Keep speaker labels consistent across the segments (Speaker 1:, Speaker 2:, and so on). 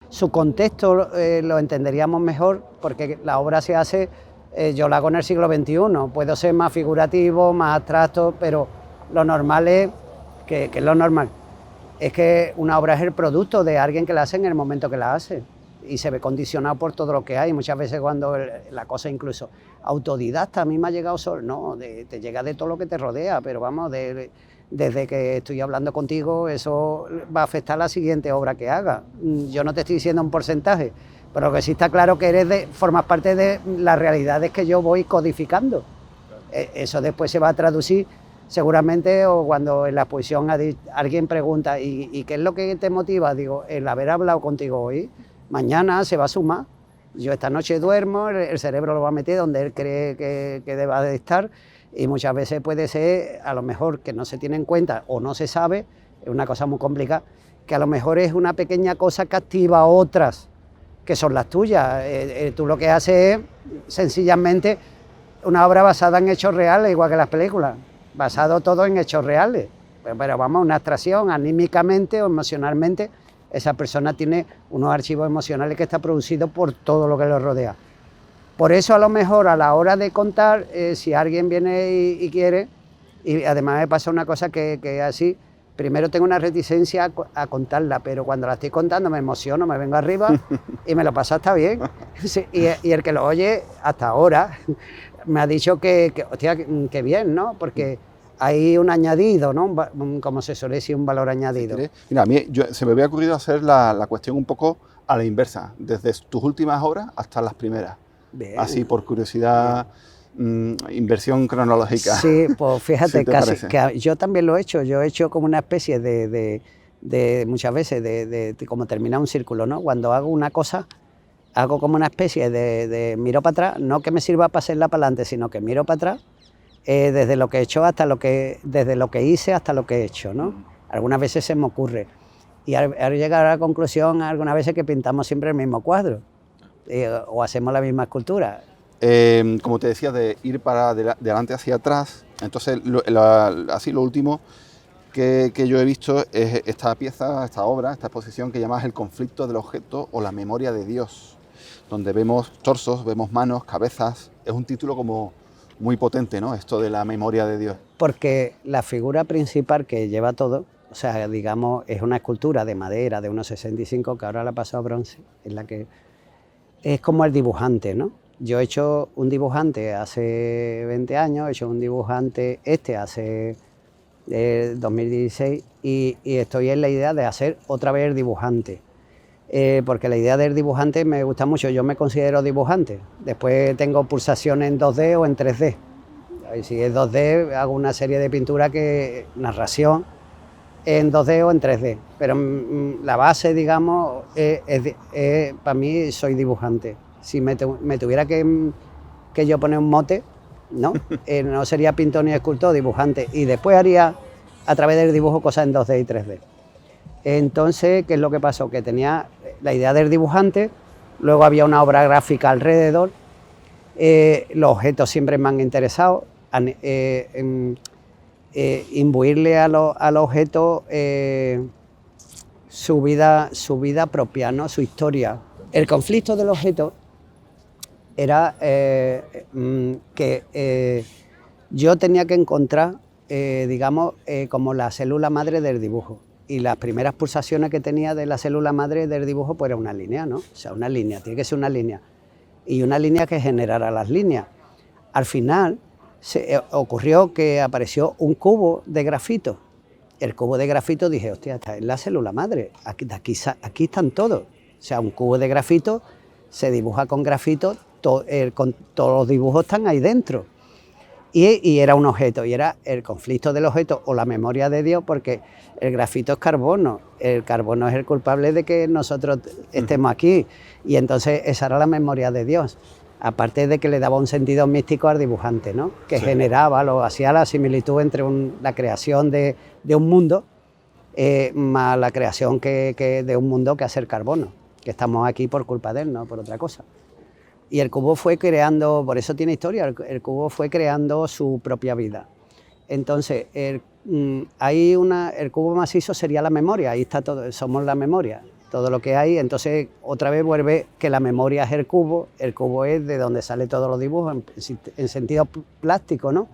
Speaker 1: su contexto lo entenderíamos mejor, porque la obra se hace, yo la hago en el siglo XXI, puedo ser más figurativo, más abstracto, pero lo normal es, que es lo normal, es que una obra es el producto de alguien que la hace en el momento que la hace y se ve condicionado por todo lo que hay. Muchas veces cuando la cosa incluso autodidacta, a mí me ha llegado solo, no, te llega de todo lo que te rodea, pero vamos, desde que estoy hablando contigo, eso va a afectar a la siguiente obra que haga. Yo no te estoy diciendo un porcentaje, pero lo que sí está claro que formas parte de las realidades que yo voy codificando. Eso después se va a traducir seguramente, o cuando en la exposición alguien pregunta ¿y qué es lo que te motiva? Digo, el haber hablado contigo hoy, mañana se va a sumar. Yo esta noche duermo, el cerebro lo va a meter donde él cree que deba de estar, y muchas veces puede ser, a lo mejor, que no se tiene en cuenta o no se sabe, es una cosa muy complicada, que a lo mejor es una pequeña cosa que activa otras, que son las tuyas. Tú lo que haces es, sencillamente, una obra basada en hechos reales, igual que las películas, basado todo en hechos reales, pero vamos, una abstracción, anímicamente o emocionalmente, esa persona tiene unos archivos emocionales que está producidos por todo lo que lo rodea. Por eso a lo mejor a la hora de contar, si alguien viene y quiere, y además me pasa una cosa que es así, primero tengo una reticencia a contarla, pero cuando la estoy contando me emociono, me vengo arriba y me lo paso hasta bien. Sí, y el que lo oye hasta ahora me ha dicho hostia, que bien, ¿no? Porque hay un añadido, ¿no? Como se suele decir, un valor añadido.
Speaker 2: Mira, a mí se me había ocurrido hacer la cuestión un poco a la inversa, desde tus últimas obras hasta las primeras. Bien. Así por curiosidad, inversión cronológica.
Speaker 1: Sí, pues fíjate,
Speaker 2: ¿Sí
Speaker 1: que yo también lo he hecho. Yo he hecho como una especie de muchas veces, de como terminar un círculo, ¿no? Cuando hago una cosa, hago como una especie de miro para atrás, no que me sirva para hacerla para adelante, sino que miro para atrás, desde lo que he hecho desde lo que hice hasta lo que he hecho, ¿no? Algunas veces se me ocurre. Y al llegar a la conclusión, algunas veces que pintamos siempre el mismo cuadro, o hacemos la misma escultura.
Speaker 2: Como te decía, de ir para de adelante hacia atrás, entonces así lo último que yo he visto es esta pieza, esta obra, esta exposición que llamas El conflicto del objeto o la memoria de Dios, donde vemos torsos, vemos manos, cabezas. Es un título como muy potente, ¿no? Esto de la memoria de Dios.
Speaker 1: Porque la figura principal que lleva todo, o sea, digamos, es una escultura de madera de 1,65 que ahora la ha pasado a bronce, en la que es como el dibujante, ¿no? Yo he hecho un dibujante hace 20 años, he hecho un dibujante hace 2016 y estoy en la idea de hacer otra vez el dibujante. Porque la idea del dibujante me gusta mucho, yo me considero dibujante. Después tengo pulsaciones en 2D o en 3D. Y si es 2D, hago una serie de pinturas narración en 2D o en 3D. Pero la base, digamos, para mí soy dibujante. Si me tuviera que yo poner un mote, ¿no? No sería pintor ni escultor, dibujante. Y después haría, a través del dibujo, cosas en 2D y 3D. Entonces, ¿qué es lo que pasó? Que tenía la idea del dibujante, luego había una obra gráfica alrededor, los objetos siempre me han interesado, imbuirle al objeto su vida propia, ¿no? Su historia. El conflicto del objeto era que yo tenía que encontrar, digamos, como la célula madre del dibujo. Y las primeras pulsaciones que tenía de la célula madre del dibujo, pues era una línea, ¿no? O sea, una línea, tiene que ser una línea. Y una línea que generara las líneas. Al final ocurrió que apareció un cubo de grafito. El cubo de grafito, dije, hostia, esta es la célula madre, aquí están todos. O sea, un cubo de grafito se dibuja con grafito, con todos los dibujos están ahí dentro. Y era un objeto, y era el conflicto del objeto o la memoria de Dios, porque el grafito es carbono, el carbono es el culpable de que nosotros estemos aquí, y entonces esa era la memoria de Dios, aparte de que le daba un sentido místico al dibujante, ¿no? Que sí. Generaba, hacía la similitud entre la creación de un mundo más la creación de un mundo que hace el carbono, que estamos aquí por culpa de él, no por otra cosa. Y el cubo fue creando, por eso tiene historia, el cubo fue creando su propia vida. Entonces, el cubo macizo sería la memoria, ahí está todo, somos la memoria. todo lo que hay, entonces otra vez vuelve que la memoria es el cubo es de donde sale todos los dibujos, en sentido plástico, ¿no?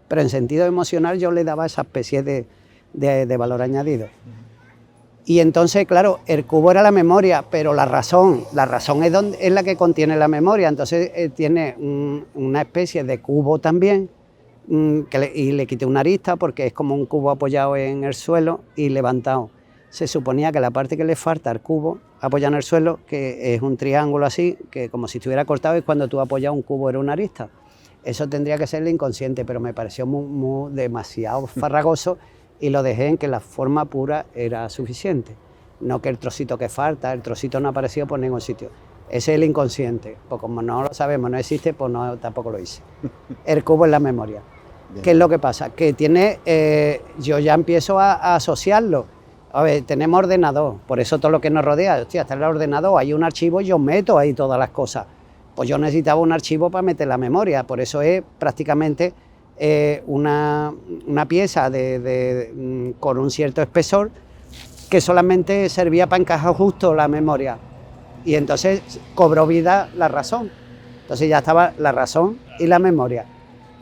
Speaker 1: Pero en sentido emocional yo le daba esa especie de valor añadido. Y entonces, claro, el cubo era la memoria, pero la razón es la que contiene la memoria, entonces tiene una especie de cubo también, y le quité una arista porque es como un cubo apoyado en el suelo y levantado. Se suponía que la parte que le falta al cubo, apoyado en el suelo, que es un triángulo así, que como si estuviera cortado, y cuando tú apoyas un cubo era una arista. Eso tendría que ser el inconsciente, pero me pareció demasiado farragoso y lo dejé en que la forma pura era suficiente. No que el trocito que falta, el trocito no apareció por ningún sitio. Ese es el inconsciente, pues como no lo sabemos, no existe, pues no, tampoco lo hice. El cubo es la memoria. Bien. ¿Qué es lo que pasa? Que tiene, yo ya empiezo a asociarlo. A ver, tenemos ordenador, por eso todo lo que nos rodea, hostia, está en el ordenador, hay un archivo y yo meto ahí todas las cosas. Pues yo necesitaba un archivo para meter la memoria, por eso es prácticamente una pieza con un cierto espesor que solamente servía para encajar justo la memoria. Y entonces cobró vida la razón. Entonces ya estaba la razón y la memoria.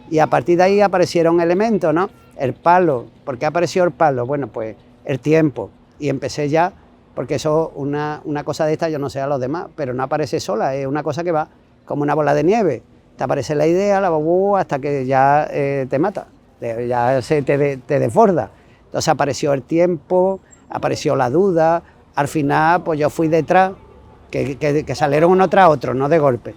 Speaker 1: Y a partir de ahí aparecieron elementos, ¿no? El palo. ¿Por qué apareció el palo? Bueno, pues el tiempo. Y empecé ya, porque eso, una cosa de esta, yo no sé a los demás, pero no aparece sola, es una cosa que va como una bola de nieve. Te aparece la idea, hasta que ya te mata, ya se te desborda. Entonces apareció el tiempo, apareció la duda, al final pues yo fui detrás, que salieron uno tras otro, no de golpe,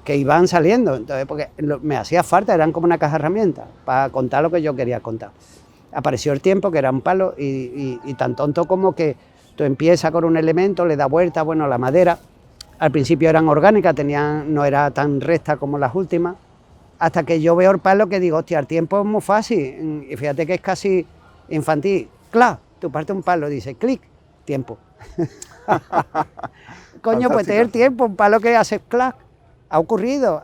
Speaker 1: que iban saliendo, entonces porque me hacía falta, eran como una caja de herramientas para contar lo que yo quería contar. Apareció el tiempo, que era un palo, y tan tonto como que tú empiezas con un elemento, le das vuelta, bueno, la madera, al principio eran orgánicas, no era tan recta como las últimas, hasta que yo veo el palo que digo, hostia, el tiempo es muy fácil, y fíjate que es casi infantil, ¡clac! Tú partes un palo, dice, clic, tiempo. Coño, pues tener tiempo, un palo que hace clac, ha ocurrido,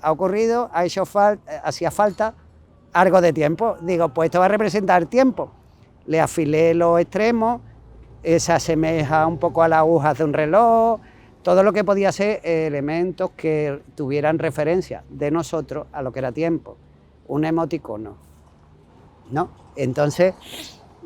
Speaker 1: hacía falta algo de tiempo. Digo, pues esto va a representar tiempo. Le afilé los extremos, se asemeja un poco a las agujas de un reloj, todo lo que podía ser elementos que tuvieran referencia de nosotros a lo que era tiempo. Un emoticono, ¿no? Entonces,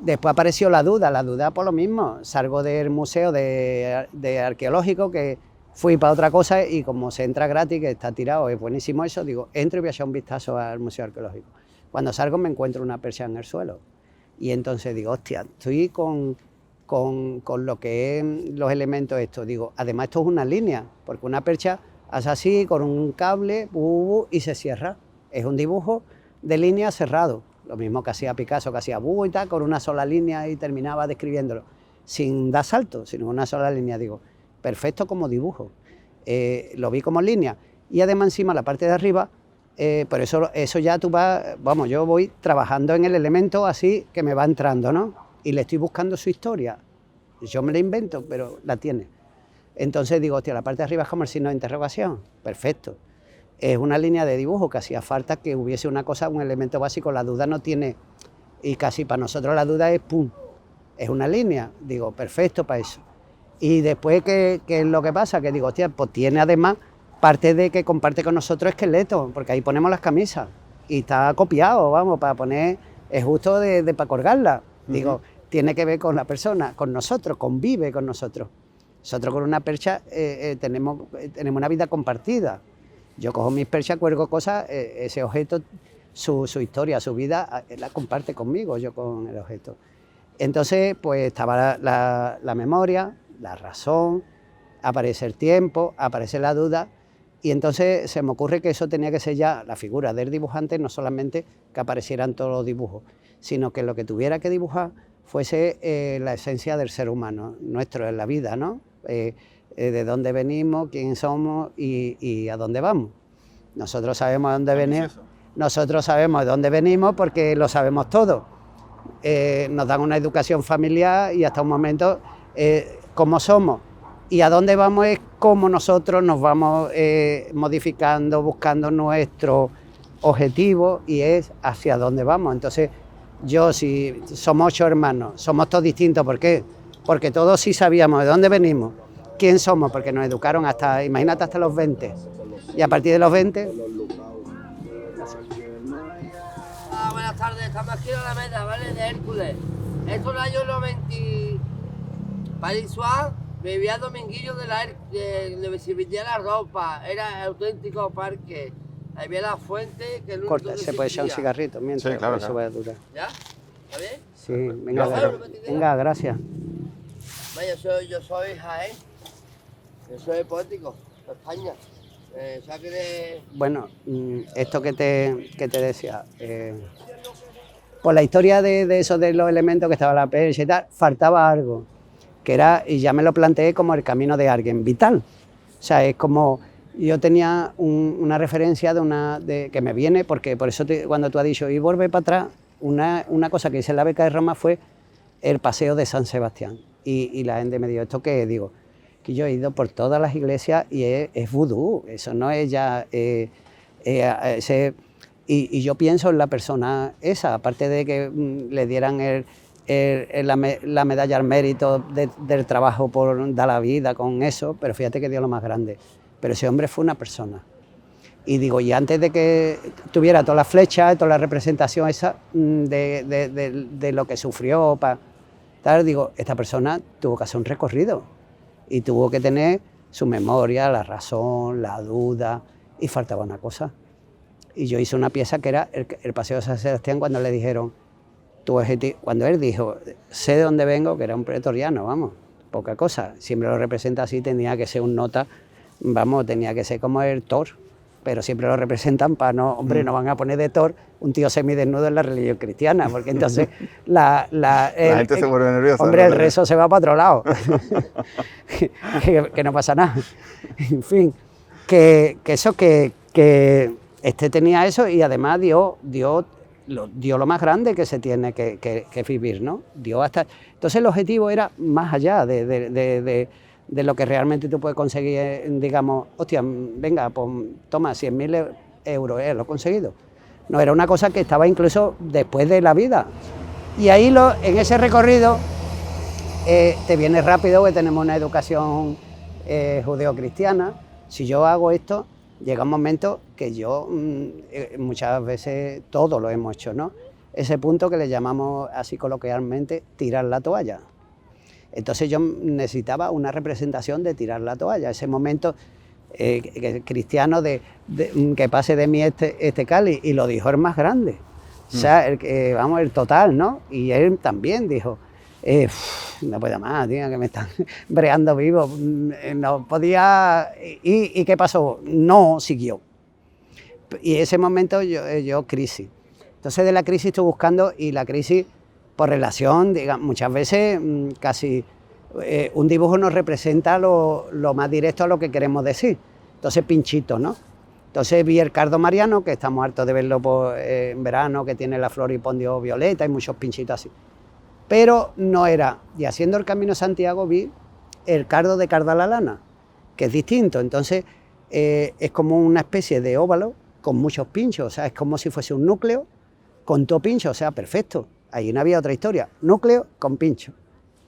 Speaker 1: después apareció la duda por lo mismo. Salgo del museo de arqueológico, que fui para otra cosa, y como se entra gratis, que está tirado, es buenísimo eso, digo, entro y voy a echar un vistazo al museo arqueológico. Cuando salgo me encuentro una percha en el suelo. Y entonces digo, hostia, estoy con lo que es los elementos estos. Digo, además esto es una línea, porque una percha hace así, con un cable, y se cierra. Es un dibujo de línea cerrado. Lo mismo que hacía Picasso, que hacía y tal, con una sola línea y terminaba describiéndolo. Sin dar saltos, sino una sola línea. Digo, perfecto como dibujo. Lo vi como línea. Y además encima la parte de arriba, por eso ya tú vas, vamos, yo voy trabajando en el elemento así que me va entrando, ¿no? Y le estoy buscando su historia. Yo me la invento, pero la tiene. Entonces digo, hostia, la parte de arriba es como el signo de interrogación. Perfecto. Es una línea de dibujo que hacía falta que hubiese una cosa, un elemento básico. La duda no tiene, y casi para nosotros la duda es pum, es una línea. Digo, perfecto para eso. Y después, ¿qué es lo que pasa? Que digo, hostia, pues tiene además parte de que comparte con nosotros esqueleto, porque ahí ponemos las camisas y está copiado, vamos, para poner, es justo para colgarla. Digo, tiene que ver con la persona, con nosotros, convive con nosotros. Nosotros con una percha tenemos una vida compartida. Yo cojo mis perchas, cuelgo cosas, ese objeto, su historia, su vida, la comparte conmigo, yo con el objeto. Entonces, pues estaba la memoria, la razón, aparece el tiempo, aparece la duda, y entonces se me ocurre que eso tenía que ser ya la figura del dibujante, no solamente que aparecieran todos los dibujos, sino que lo que tuviera que dibujar fuese la esencia del ser humano, nuestro en la vida, ¿no? De dónde venimos, quién somos y a dónde vamos. Nosotros sabemos a dónde venimos, nosotros sabemos de dónde venimos porque lo sabemos todo. Nos dan una educación familiar y hasta un momento cómo somos. Y a dónde vamos es cómo nosotros nos vamos modificando, buscando nuestro objetivo, y es hacia dónde vamos. Entonces, si somos 8 hermanos, somos todos distintos. ¿Por qué? Porque todos sí sabíamos de dónde venimos, quién somos, porque nos educaron hasta, imagínate, hasta los 20. Y a partir de los 20...
Speaker 3: Buenas tardes, estamos aquí en la meta, ¿vale? De Hércules. Esto es el año 90. París Soir, bebía Dominguillo de se vendía la ropa, era auténtico parque. Ahí había la fuente que nunca
Speaker 1: Corta, se puede echar un cigarrito mientras,
Speaker 2: sí, claro,
Speaker 1: eso va a durar.
Speaker 3: ¿Ya? ¿Está bien?
Speaker 1: Sí, venga, gracias.
Speaker 3: Vaya, yo soy Jaén, yo soy poético, de España. O sea que
Speaker 1: Bueno, esto que te decía, por la historia de eso de los elementos que estaba la percha y tal, faltaba algo, que era, y ya me lo planteé como el camino de alguien vital. O sea, es como, yo tenía una referencia que me viene, porque por eso cuando tú has dicho, y vuelve para atrás, una cosa que hice en la beca de Roma fue el paseo de San Sebastián. Y la gente me dijo, ¿esto qué es? Digo, que yo he ido por todas las iglesias y es vudú, eso no es ya... y yo pienso en la persona esa, aparte de que le dieran la medalla al mérito del trabajo por dar la vida con eso, pero fíjate que dio lo más grande. Pero ese hombre fue una persona. Y digo, y antes de que tuviera todas las flechas, toda la representación esa de lo que sufrió, tal, digo, esta persona tuvo que hacer un recorrido y tuvo que tener su memoria, la razón, la duda, y faltaba una cosa. Y yo hice una pieza que era el Paseo de San Sebastián, cuando le dijeron, cuando él dijo, sé de dónde vengo, que era un pretoriano, vamos, poca cosa, siempre lo representa así, tenía que ser un nota, vamos, tenía que ser como el Thor, pero siempre lo representan para no, hombre, no van a poner de Thor un tío semidesnudo en la religión cristiana, porque entonces la
Speaker 2: gente se vuelve nerviosa.
Speaker 1: Hombre, el rezo se va para otro lado, que no pasa nada. En fin, que este tenía eso y además dio lo más grande que se tiene que vivir, ¿no? Entonces el objetivo era más allá de lo que realmente tú puedes conseguir, digamos, hostia, venga, pues toma 100.000 euros, lo he conseguido. No, era una cosa que estaba incluso después de la vida. Y ahí en ese recorrido te viene rápido, que tenemos una educación judeocristiana. Si yo hago esto, llega un momento que yo, muchas veces, todos lo hemos hecho, ¿no? Ese punto que le llamamos así coloquialmente tirar la toalla. Entonces yo necesitaba una representación de tirar la toalla, ese momento cristiano que pase de mí este cáliz, y lo dijo el más grande, o sea, el total, ¿no? Y él también dijo, no puedo más, tío, que me están breando vivo, no podía, ¿y qué pasó? No siguió. Y ese momento yo crisis. Entonces de la crisis estoy buscando, y la crisis por relación, digamos, muchas veces casi un dibujo nos representa lo más directo a lo que queremos decir. Entonces pinchito, ¿no? Entonces vi el cardo mariano, que estamos hartos de verlo en verano, que tiene la floripondio violeta y muchos pinchitos así. Pero no era, y haciendo el Camino de Santiago vi el cardo de Cardalalana, que es distinto. Entonces es como una especie de óvalo con muchos pinchos, o sea, es como si fuese un núcleo con todo pincho, o sea, perfecto. Ahí no había otra historia, núcleo con pincho,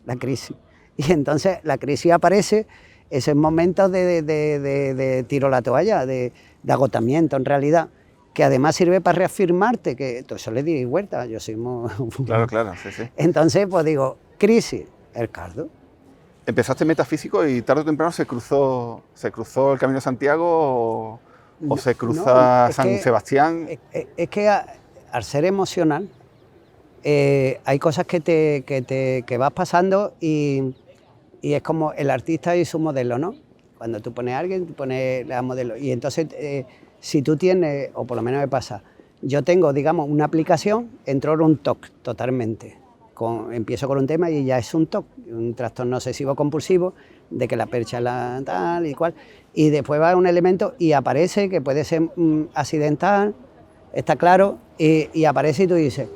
Speaker 1: la crisis. Y entonces la crisis aparece, esos momentos de tiro la toalla, de agotamiento en realidad, que además sirve para reafirmarte, que todo eso le di vuelta, yo soy muy...
Speaker 2: Claro, sí.
Speaker 1: Entonces, pues digo, crisis, el cardo.
Speaker 2: ¿Empezaste metafísico y tarde o temprano se cruzó el Camino de Santiago o se cruza Sebastián?
Speaker 1: Es que al ser emocional, hay cosas que vas pasando y es como el artista y su modelo, ¿no? Cuando tú pones a alguien, tú pones la modelo. Y entonces, si tú tienes, o por lo menos me pasa, yo tengo, digamos, una aplicación, entro en un TOC totalmente. Empiezo con un tema y ya es un TOC, un trastorno obsesivo compulsivo, de que la percha es la tal y cual. Y después va un elemento y aparece, que puede ser accidental, está claro, y aparece y tú dices...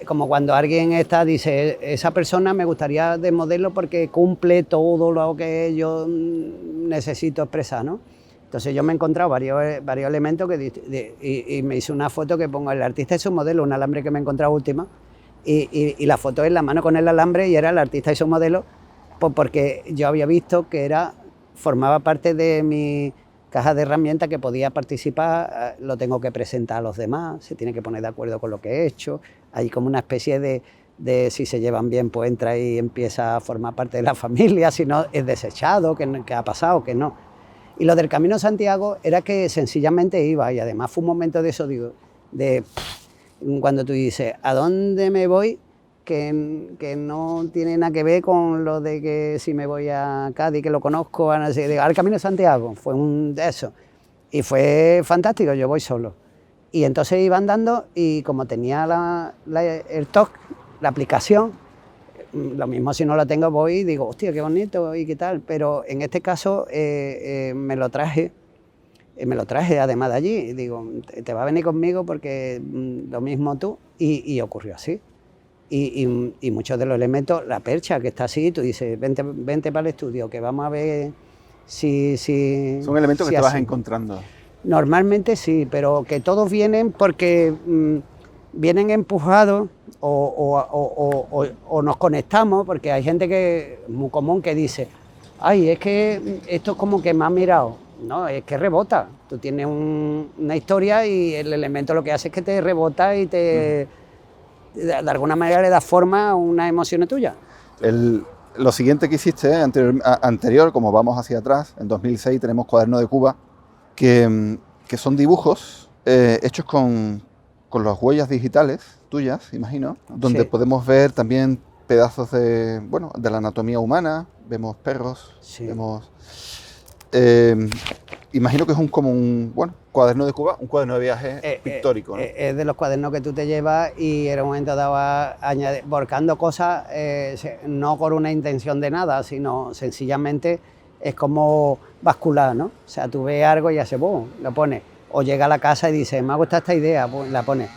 Speaker 1: como cuando alguien dice, esa persona me gustaría de modelo porque cumple todo lo que yo necesito expresar, ¿no? Entonces yo me he encontrado varios elementos y me hice una foto que pongo, el artista y su modelo, un alambre que me he encontrado última, y la foto es la mano con el alambre y era el artista y su modelo, Pues porque yo había visto que formaba parte de mi caja de herramientas, que podía participar, lo tengo que presentar a los demás, se tiene que poner de acuerdo con lo que he hecho, hay como una especie de si se llevan bien, pues entra y empieza a formar parte de la familia, si no es desechado, que ha pasado, que no. Y lo del Camino de Santiago era que sencillamente iba, y además fue un momento de eso, digo, cuando tú dices, ¿a dónde me voy? Que no tiene nada que ver con lo de que si me voy a Cádiz, que lo conozco, al Camino de Santiago, fue un de eso. Y fue fantástico, yo voy solo. Y entonces iba andando y como tenía el TOC, la aplicación, lo mismo si no lo tengo voy y digo, hostia, qué bonito y qué tal, pero en este caso me lo traje además de allí, y digo, te va a venir conmigo porque lo mismo tú, y ocurrió así. Y muchos de los elementos, la percha que está así, tú dices, vente para el estudio, que vamos a ver si
Speaker 2: son elementos
Speaker 1: si
Speaker 2: que te vas
Speaker 1: así.
Speaker 2: encontrando.
Speaker 1: Normalmente sí, pero que todos vienen porque vienen empujados o nos conectamos, porque hay gente que muy común que dice, ay, es que esto es como que me ha mirado. No, es que rebota. Tú tienes una historia y el elemento lo que hace es que te rebota y de alguna manera le da forma a unas emociones tuyas.
Speaker 2: Lo siguiente que hiciste anterior, como vamos hacia atrás, en 2006 tenemos Cuaderno de Cuba, que son dibujos hechos con las huellas digitales tuyas, imagino, donde
Speaker 1: Sí.
Speaker 2: podemos ver también pedazos de la anatomía humana, vemos perros,
Speaker 1: Sí.
Speaker 2: vemos... imagino que es como un cuaderno de Cuba, un cuaderno de viaje pictórico, ¿no?
Speaker 1: Es de los cuadernos que tú te llevas y en un momento dado vas volcando cosas, no con una intención de nada, sino sencillamente es como bascular, ¿no? O sea, tú ves algo y haces, ¡boom!, lo pones. O llega a la casa y dices, me ha gustado esta idea, pues la pones.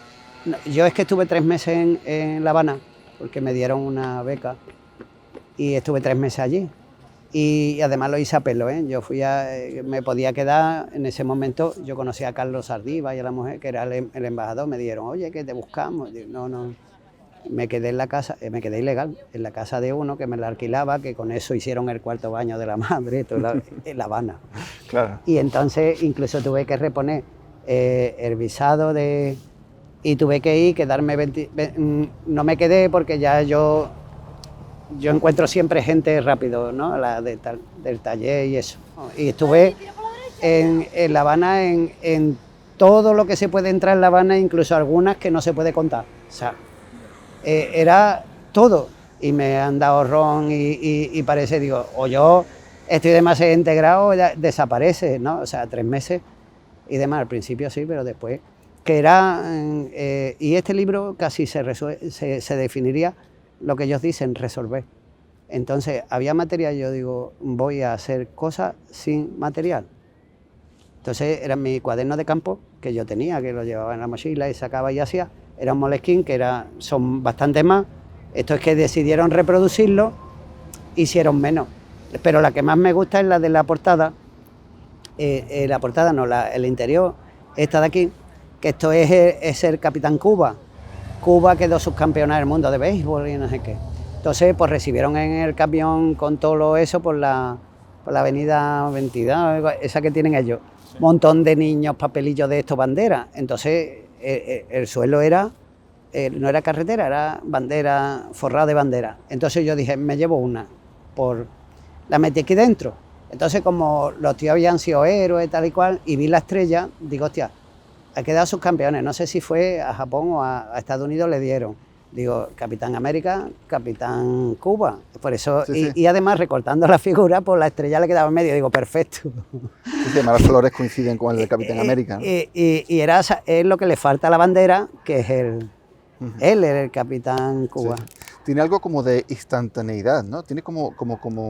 Speaker 1: Yo es que estuve 3 meses en La Habana, porque me dieron una beca, y estuve 3 meses allí. Y además lo hice a pelo, ¿eh? Yo me podía quedar, en ese momento yo conocí a Carlos Sardíbal y a la mujer que era el embajador, me dijeron, oye, que te buscamos. Digo, no, me quedé en la casa, me quedé ilegal, en la casa de uno que me la alquilaba, que con eso hicieron el cuarto baño de la madre, en La Habana.
Speaker 2: Claro.
Speaker 1: Y entonces incluso tuve que reponer el visado y tuve que ir, quedarme, no me quedé porque ya yo encuentro siempre gente rápido, ¿no? Del taller y eso. Y estuve en La Habana, en todo lo que se puede entrar en La Habana, incluso algunas que no se puede contar. O sea, era todo. Y me han dado ron y parece, digo, o yo estoy demasiado integrado o ya desaparece, ¿no? O sea, 3 meses y demás. Al principio sí, pero después. Que era. Y este libro casi se definiría lo que ellos dicen, resolver. Entonces, había material, yo digo, voy a hacer cosas sin material. Entonces, era mi cuaderno de campo que yo tenía, que lo llevaba en la mochila y sacaba y hacía. Era un Moleskine, son bastante más. Esto es que decidieron reproducirlo, hicieron menos. Pero la que más me gusta es la de la portada. La portada no, el interior, esta de aquí, que esto es el Capitán Cuba. Cuba quedó subcampeona del mundo de béisbol y no sé qué. Entonces, pues recibieron en el camión con todo eso por la avenida 22, esa que tienen ellos. Sí. Montón de niños, papelillos de estos, banderas. Entonces, el suelo no era carretera, era bandera, forrado de bandera. Entonces yo dije, me llevo una, la metí aquí dentro. Entonces, como los tíos habían sido héroes, tal y cual, y vi la estrella, digo, hostia, ha quedado subcampeones, no sé si fue a Japón o a Estados Unidos le dieron. Digo, Capitán América, Capitán Cuba. Por eso, sí. Y además recortando la figura, pues la estrella le quedaba en medio. Digo, perfecto.
Speaker 2: Sí, además los colores coinciden con el de Capitán América, ¿no?
Speaker 1: Y es lo que le falta a la bandera, que es él era el Capitán Cuba.
Speaker 2: Sí. Tiene algo como de instantaneidad, ¿no? Tiene como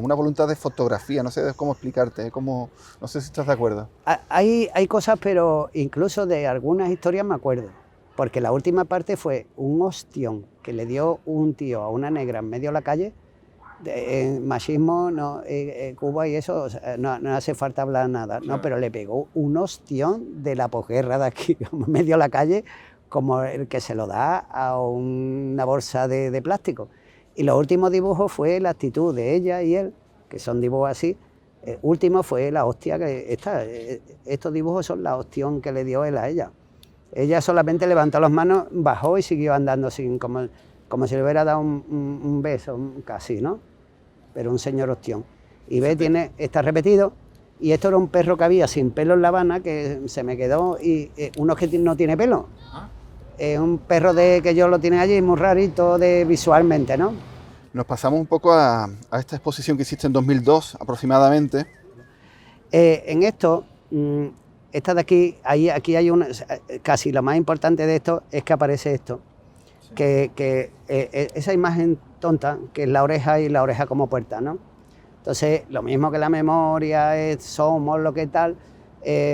Speaker 2: una voluntad de fotografía, no sé cómo explicarte, no sé si estás de acuerdo.
Speaker 1: Hay cosas, pero incluso de algunas historias me acuerdo, porque la última parte fue un ostión que le dio un tío a una negra en medio de la calle, machismo, no, Cuba y eso, o sea, no hace falta hablar nada, claro. No, pero le pegó un ostión de la posguerra de aquí, en medio de la calle, como el que se lo da a una bolsa de plástico. Y los últimos dibujos fue la actitud de ella y él, que son dibujos así. El último fue la hostia que estos dibujos son la ostión que le dio él a ella. Ella solamente levantó las manos, bajó y siguió andando sin, como si le hubiera dado un beso, casi, ¿no? Pero un señor ostión. Y ve, está repetido. Y esto era un perro que había sin pelo en La Habana, que se me quedó, y uno que no tiene pelo. Es un perro que yo lo tiene allí, muy rarito visualmente, ¿no?
Speaker 2: Nos pasamos un poco a esta exposición que hiciste en 2002 aproximadamente.
Speaker 1: En esto, esta de aquí hay una, casi lo más importante de esto es que aparece esto, sí. que esa imagen tonta, que es la oreja y la oreja como puerta, ¿no? Entonces, lo mismo que la memoria, somos lo que tal,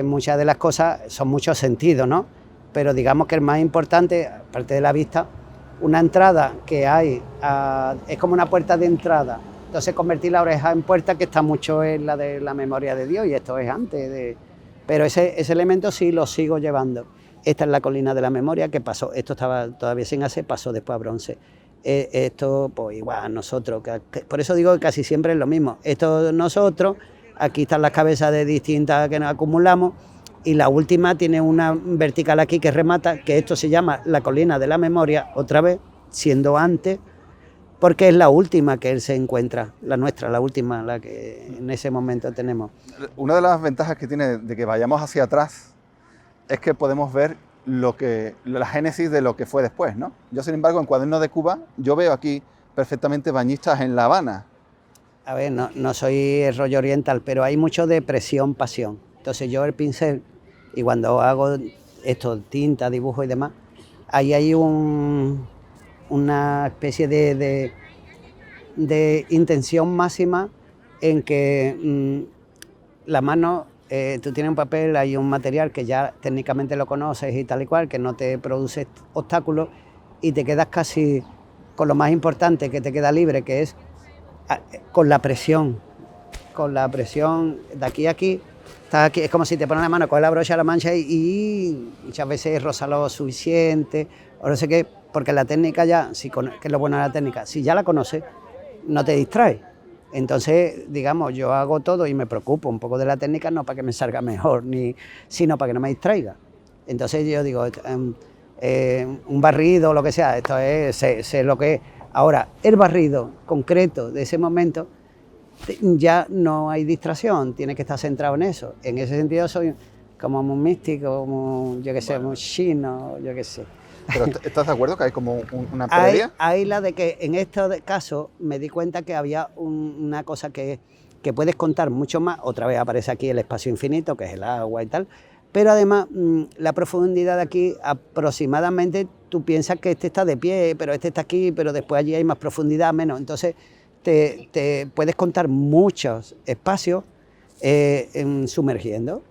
Speaker 1: muchas de las cosas son muchos sentidos, ¿no? Pero digamos que el más importante, aparte de la vista, una entrada que hay, es como una puerta de entrada. Entonces convertir la oreja en puerta, que está mucho en la de la memoria de Dios, y esto es antes de... Pero ese elemento sí lo sigo llevando. Esta es la colina de la memoria que pasó, esto estaba todavía sin hacer, pasó después a bronce. Esto, pues igual, nosotros, por eso digo que casi siempre es lo mismo. Esto nosotros, aquí están las cabezas de distintas que nos acumulamos, y la última tiene una vertical aquí que remata, que esto se llama la colina de la memoria, otra vez, siendo antes, porque es la última que él se encuentra, la nuestra, la última, la que en ese momento tenemos.
Speaker 2: Una de las ventajas que tiene de que vayamos hacia atrás es que podemos ver la génesis de lo que fue después, ¿no? Yo, sin embargo, en Cuadernos de Cuba, yo veo aquí perfectamente bañistas en La Habana.
Speaker 1: A ver, no soy el rollo oriental, pero hay mucho de presión, pasión. Entonces yo el pincel, y cuando hago esto, tinta, dibujo y demás, ahí hay una especie de intención máxima en que la mano, tú tienes un papel, hay un material que ya técnicamente lo conoces y tal y cual, que no te produce obstáculos, y te quedas casi con lo más importante que te queda libre, que es con la presión de aquí a aquí. Estás aquí, es como si te pones la mano, coges la brocha, la mancha y muchas veces roza lo suficiente, o no sé qué, porque la técnica ya, que es lo bueno de la técnica, si ya la conoces, no te distraes. Entonces, digamos, yo hago todo y me preocupo un poco de la técnica, no para que me salga mejor, sino para que no me distraiga. Entonces yo digo, un barrido o lo que sea, esto es, sé lo que es. Ahora, el barrido concreto de ese momento, ya no hay distracción, tienes que estar centrado en eso. En ese sentido soy como muy místico, como, yo qué sé, muy chino, yo qué sé.
Speaker 2: ¿Pero estás de acuerdo que hay como una previa?
Speaker 1: Hay la de que en este caso me di cuenta que había una cosa que puedes contar mucho más. Otra vez aparece aquí el espacio infinito, que es el agua y tal, pero además la profundidad de aquí, aproximadamente tú piensas que este está de pie, pero este está aquí, pero después allí hay más profundidad, menos. Entonces te puedes contar muchos espacios sumergiendo.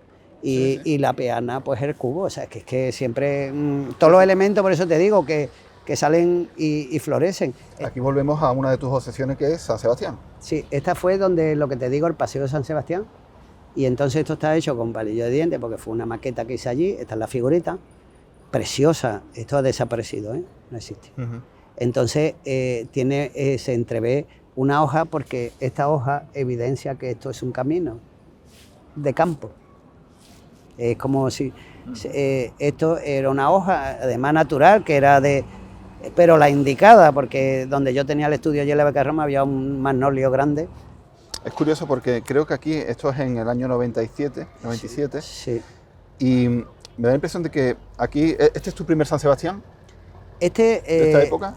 Speaker 1: Y la peana, pues el cubo, o sea, es que siempre, todos los elementos, por eso te digo, que salen y florecen.
Speaker 2: Aquí volvemos a una de tus obsesiones, que es San Sebastián.
Speaker 1: Sí, esta fue donde, lo que te digo, el Paseo de San Sebastián, y entonces esto está hecho con palillo de diente, porque fue una maqueta que hice allí, esta es la figurita, preciosa, esto ha desaparecido, no existe. Entonces se entrevé una hoja, porque esta hoja evidencia que esto es un camino de campo. Es como si esto era una hoja, además natural, que era pero la indicada, porque donde yo tenía el estudio allí en la Beca Roma había un magnolio grande.
Speaker 2: Es curioso porque creo que aquí, esto es en el año 97,
Speaker 1: Sí.
Speaker 2: Y me da la impresión de que aquí, ¿este es tu primer San Sebastián?
Speaker 1: ¿De
Speaker 2: esta época?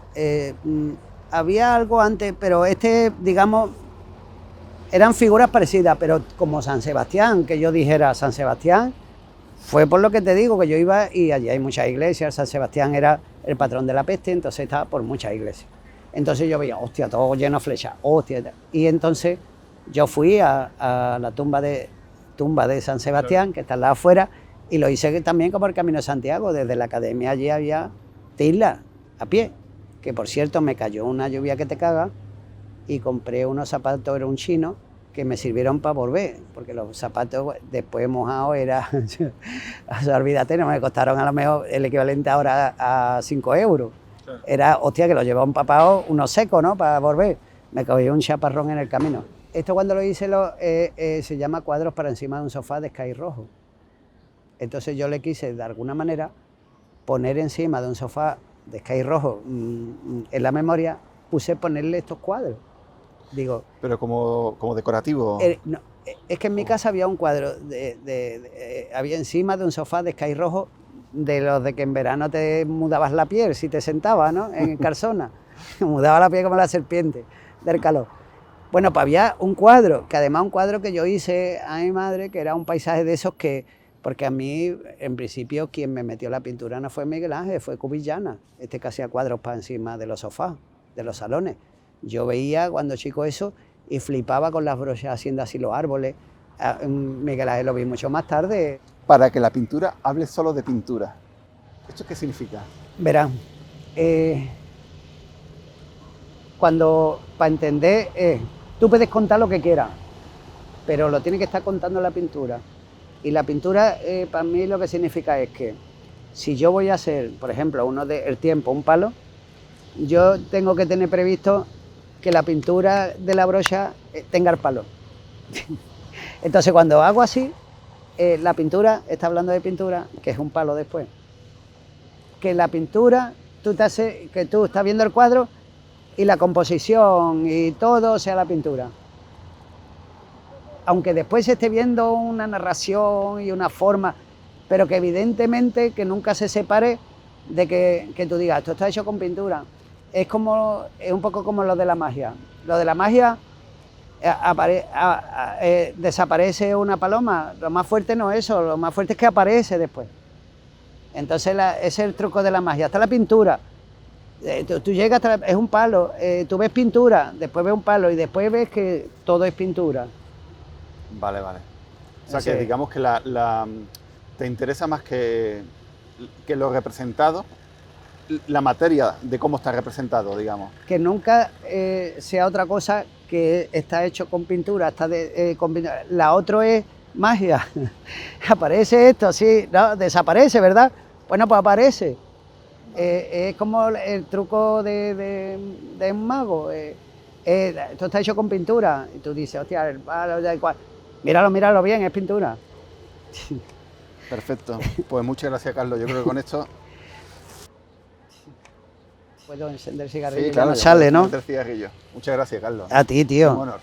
Speaker 1: Había algo antes, pero digamos, eran figuras parecidas, pero como San Sebastián, que yo dijera San Sebastián, fue por lo que te digo, que yo iba y allí hay muchas iglesias. San Sebastián era el patrón de la peste, entonces estaba por muchas iglesias. Entonces yo veía, hostia, todo lleno de flechas, hostia. Y entonces yo fui a la tumba de San Sebastián, que está al lado afuera, y lo hice también como el Camino de Santiago. Desde la academia allí había tisla a pie, que por cierto me cayó una lluvia que te caga, y compré unos zapatos, era un chino, que me sirvieron para volver, porque los zapatos después mojados era, olvídate, no me costaron a lo mejor el equivalente ahora a 5 euros. Era, hostia, que lo llevaba empapado, uno seco, ¿no? Para volver. Me cogí un chaparrón en el camino. Esto cuando lo hice se llama cuadros para encima de un sofá de Sky rojo. Entonces yo le quise, de alguna manera, poner encima de un sofá de Sky rojo en la memoria, ponerle estos cuadros. Digo,
Speaker 2: pero como decorativo.
Speaker 1: No, es que en mi casa había un cuadro, había encima de un sofá de Sky rojo, de los de que en verano te mudabas la piel si te sentabas, ¿no? En calzona. Mudaba la piel como la serpiente del calor. Bueno, pues había un cuadro, que además un cuadro que yo hice a mi madre, que era un paisaje de esos que, porque a mí, en principio, quien me metió la pintura no fue Miguel Ángel, fue Cubillana, que hacía cuadros para encima de los sofás, de los salones. Yo veía cuando chico eso y flipaba con las brochas haciendo así los árboles. Miguel Ángel lo vi mucho más tarde.
Speaker 2: Para que la pintura hable solo de pintura. ¿Esto qué significa?
Speaker 1: Verán, para entender, tú puedes contar lo que quieras, pero lo tiene que estar contando la pintura. Y la pintura, para mí, lo que significa es que si yo voy a hacer, por ejemplo, el tiempo, un palo, yo tengo que tener previsto que la pintura de la brocha tenga el palo. Entonces, cuando hago así, la pintura, está hablando de pintura, que es un palo después. Que la pintura, que tú estás viendo el cuadro y la composición y todo sea la pintura. Aunque después se esté viendo una narración y una forma, pero que evidentemente que nunca se separe de que tú digas, esto está hecho con pintura. Es un poco como lo de la magia. Lo de la magia, desaparece una paloma, lo más fuerte no es eso, lo más fuerte es que aparece después. Entonces ese es el truco de la magia. Hasta la pintura, tú llegas, es un palo, tú ves pintura, después ves un palo y después ves que todo es pintura.
Speaker 2: Vale, vale. O sea, que digamos que te interesa más que lo representado, la materia de cómo está representado, digamos.
Speaker 1: Que nunca sea otra cosa que está hecho con pintura, con pintura. La otra es magia. Aparece esto, sí, no, desaparece, ¿verdad? Bueno, pues aparece. Es como el truco de un mago. Esto está hecho con pintura. Y tú dices, hostia, el palo, míralo bien, es pintura.
Speaker 2: Perfecto. Pues muchas gracias, Carlos. Yo creo que con esto...
Speaker 1: Puedo encender cigarrillo,
Speaker 2: sí, claro,
Speaker 1: no sale, ¿no?
Speaker 2: Muchas gracias, Carlos.
Speaker 1: A ti, tío.
Speaker 2: Un honor.